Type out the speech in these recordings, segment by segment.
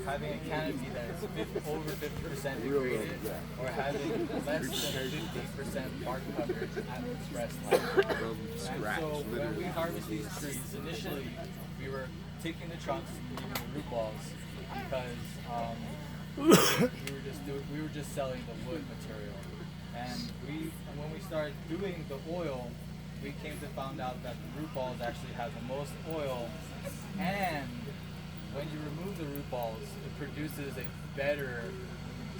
having a canopy that is over 50% degraded, or having less than 50% bark coverage at express light. And so when we harvest these trees, initially we were taking the trunks and leaving the root balls because we were just selling the wood material. And when we started doing the oil, we came to find out that the root balls actually have the most oil, and when you remove the root balls, it produces a better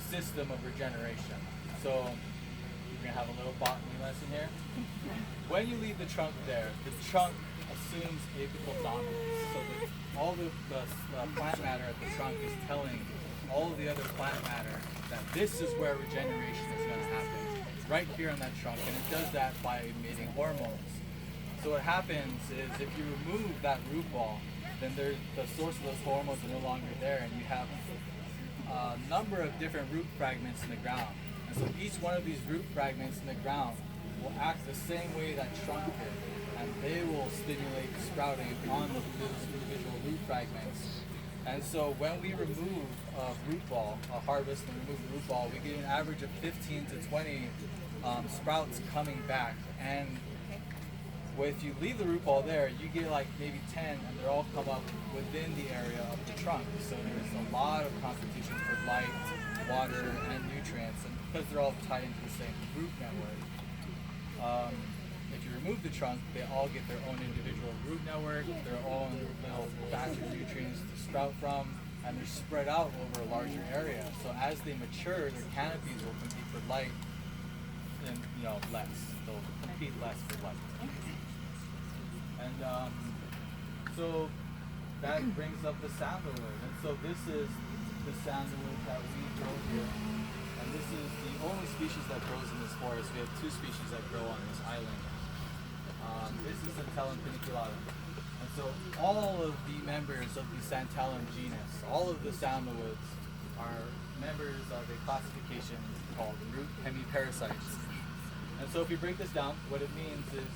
system of regeneration. So you're gonna have a little botany lesson here. When you leave the trunk there, the trunk assumes apical dominance. So all the plant matter at the trunk is telling all of the other plant matter that this is where regeneration is going to happen, right here on that trunk, and it does that by emitting hormones. So what happens is if you remove that root ball, then the source of those hormones are no longer there, and you have a number of different root fragments in the ground. And so each one of these root fragments in the ground will act the same way that trunk did, and they will stimulate sprouting on those individual root fragments. And so when we remove a root ball, harvest and remove a root ball, we get an average of 15 to 20 sprouts coming back. And if you leave the root ball there, you get like maybe 10, and they all come up within the area of the trunk. So there's a lot of competition for light, water, and nutrients, and because they're all tied into the same root network. If you remove the trunk, they all get their own individual root network, their own little batch of nutrients to sprout from, and they're spread out over a larger area. So as they mature, their canopies will compete for light and less. They'll compete less for light. And so that brings up the sandalwood. And so this is the sandalwood that we grow here. And this is the only species that grows in this forest. We have two species that grow on this island. This is Sandalwood paniculata. And so all of the members of the Sandalwood genus, all of the sandalwoods, are members of a classification called root hemiparasites. And so if you break this down, what it means is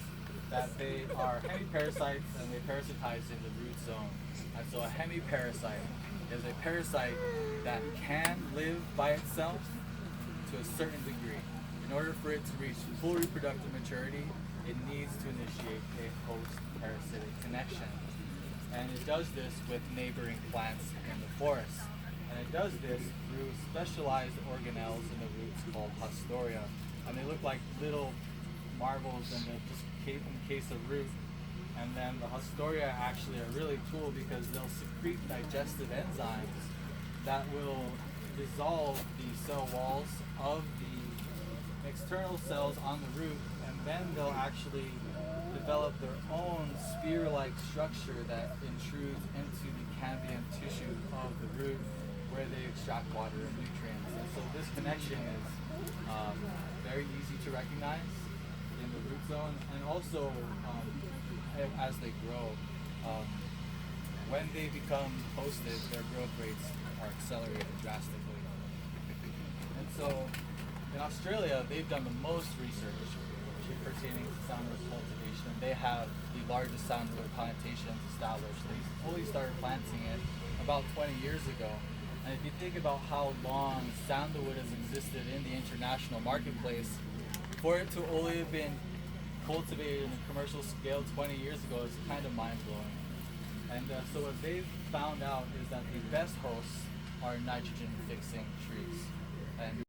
that they are hemiparasites and they parasitize in the root zone. And so a hemiparasite is a parasite that can live by itself to a certain degree. In order for it to reach full reproductive maturity, it needs to initiate a host parasitic connection. And it does this with neighboring plants in the forest. And it does this through specialized organelles in the roots called haustoria. And they look like little marbles and they just encase a root. And then the haustoria actually are really cool because they'll secrete digestive enzymes that will dissolve the cell walls of the external cells on the root, and then they'll actually develop their own spear-like structure that intrudes into the cambium tissue of the root where they extract water and nutrients. And so this connection is very easy to recognize in the root zone, and also as they grow. When they become hosted, their growth rates are accelerated drastically. And so in Australia, they've done the most research pertaining to sandalwood cultivation. They have the largest sandalwood plantations established. They fully started planting it about 20 years ago. And if you think about how long sandalwood has existed in the international marketplace, for it to only have been cultivated in a commercial scale 20 years ago is kind of mind-blowing. And so what they've found out is that the best hosts are nitrogen-fixing trees. And